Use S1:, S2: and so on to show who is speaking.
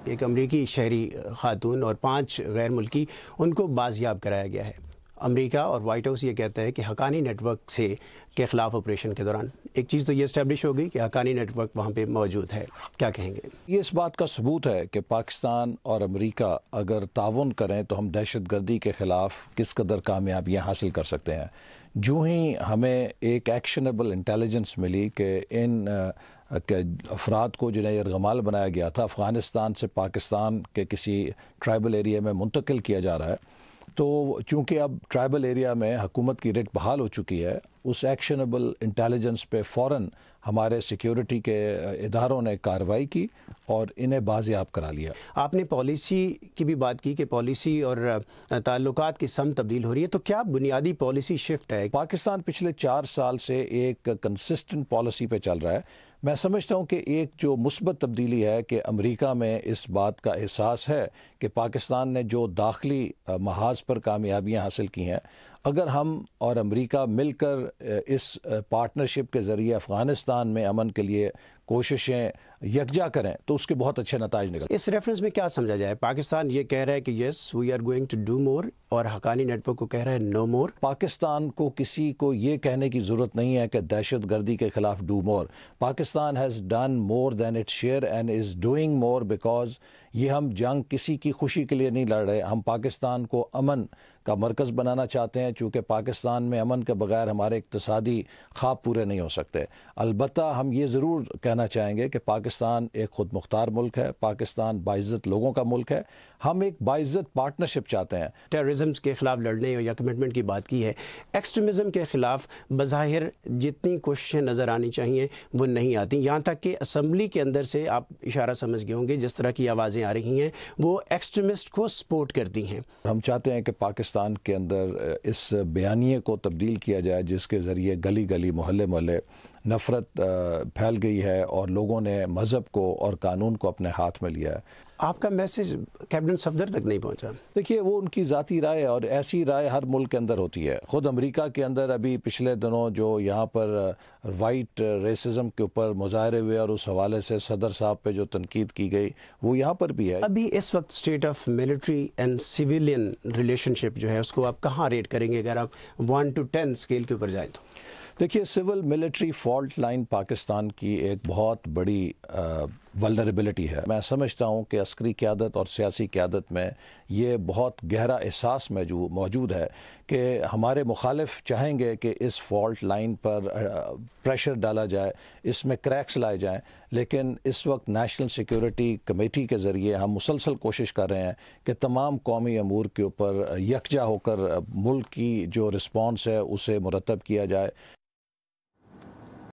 S1: ایک امریکی شہری خاتون اور 5 غیر ملکی، ان کو بازیاب کرایا گیا ہے۔ امریکہ اور وائٹ ہاؤس یہ کہتا ہے کہ حقانی نیٹ ورک کے خلاف آپریشن کے دوران ایک چیز تو یہ اسٹیبلش ہو گئی کہ حقانی نیٹ ورک وہاں پہ موجود ہے۔ کیا کہیں گے؟
S2: یہ اس بات کا ثبوت ہے کہ پاکستان اور امریکہ اگر تعاون کریں تو ہم دہشت گردی کے خلاف کس قدر کامیابیاں حاصل کر سکتے ہیں۔ جو ہی ہمیں ایک ایکشنیبل انٹیلیجنس ملی کہ ان افراد کو جنہیں یرغمال بنایا گیا تھا افغانستان سے پاکستان کے کسی ٹرائبل ایریا میں منتقل کیا جا رہا ہے، تو چونکہ اب ٹرائبل ایریا میں حکومت کی ریٹ بحال ہو چکی ہے، اس ایکشنیبل انٹیلیجنس پہ فوراً ہمارے سیکیورٹی کے اداروں نے کارروائی کی اور انہیں بازیاب کرا لیا۔
S1: آپ نے پالیسی کی بھی بات کی کہ پالیسی اور تعلقات کی سمت تبدیل ہو رہی ہے، تو کیا بنیادی پالیسی شفٹ ہے؟
S2: پاکستان پچھلے 4 سال سے ایک کنسسٹنٹ پالیسی پہ چل رہا ہے۔ میں سمجھتا ہوں کہ ایک جو مثبت تبدیلی ہے کہ امریکہ میں اس بات کا احساس ہے کہ پاکستان نے جو داخلی محاذ پر کامیابیاں حاصل کی ہیں، اگر ہم اور امریکہ مل کر اس پارٹنرشپ کے ذریعے افغانستان میں امن کے لیے کوششیں یکجا کریں تو اس کے بہت اچھے نتائج نکلیں۔
S1: اس ریفرنس میں کیا سمجھا جائے؟ پاکستان یہ کہہ رہا ہے کہ yes we are going to do more, اور حقانی نیٹ ورک کو کہہ رہا ہے نو مور۔
S2: پاکستان کو کسی کو یہ کہنے کی ضرورت نہیں ہے کہ دہشت گردی کے خلاف do more. Pakistan has done more than it share and is doing more, because یہ ہم جنگ کسی کی خوشی کے لیے نہیں لڑ رہے، ہم پاکستان کو امن کا مرکز بنانا چاہتے ہیں، چونکہ پاکستان میں امن کے بغیر ہمارے اقتصادی خواب پورے نہیں ہو سکتے۔ البتہ ہم یہ ضرور کہنا چاہیں گے کہ پاکستان ایک خود مختار ملک ہے، پاکستان باعزت لوگوں کا ملک ہے، ہم ایک باعزت پارٹنرشپ چاہتے ہیں۔
S1: ٹیررزم کے خلاف لڑنے یا کمٹمنٹ کی بات کی ہے، ایکسٹریمزم کے خلاف بظاہر جتنی کوششیں نظر آنی چاہیے وہ نہیں آتی، یہاں تک کہ اسمبلی کے اندر سے آپ اشارہ سمجھ گئے ہوں گے جس طرح کی آوازیں آ رہی ہیں وہ ایکسٹریمسٹ کو سپورٹ کرتی ہیں۔
S2: ہم چاہتے ہیں کہ پاکستان کے اندر اس بیانیے کو تبدیل کیا جائے جس کے ذریعے گلی گلی محلے محلے نفرت پھیل گئی ہے اور لوگوں نے مذہب کو اور قانون کو اپنے ہاتھ میں لیا ہے۔
S1: آپ کا میسج کیبنٹ صفدر تک نہیں پہنچا؟
S2: دیکھیے، وہ ان کی ذاتی رائے اور ایسی رائے ہر ملک کے اندر ہوتی ہے۔ خود امریکہ کے اندر ابھی پچھلے دنوں جو یہاں پر وائٹ ریسزم کے اوپر مظاہرے ہوئے اور اس حوالے سے صدر صاحب پہ جو تنقید کی گئی وہ یہاں پر بھی ہے۔
S1: ابھی اس وقت state of military and civilian relationship جو ہے اس کو آپ کہاں ریٹ کریں گے اگر آپ 1 to 10 اسکیل کے اوپر جائیں تو؟
S2: دیکھیے، civil military fault line Pakistan کی ایک بہت بڑی ولنریبلٹی ہے۔ میں سمجھتا ہوں کہ عسکری قیادت اور سیاسی قیادت میں یہ بہت گہرا احساس موجود ہے کہ ہمارے مخالف چاہیں گے کہ اس فالٹ لائن پر پریشر ڈالا جائے، اس میں کریکس لائے جائیں، لیکن اس وقت نیشنل سیکیورٹی کمیٹی کے ذریعے ہم مسلسل کوشش کر رہے ہیں کہ تمام قومی امور کے اوپر یکجا ہو کر ملک کی جو رسپانس ہے اسے مرتب کیا جائے۔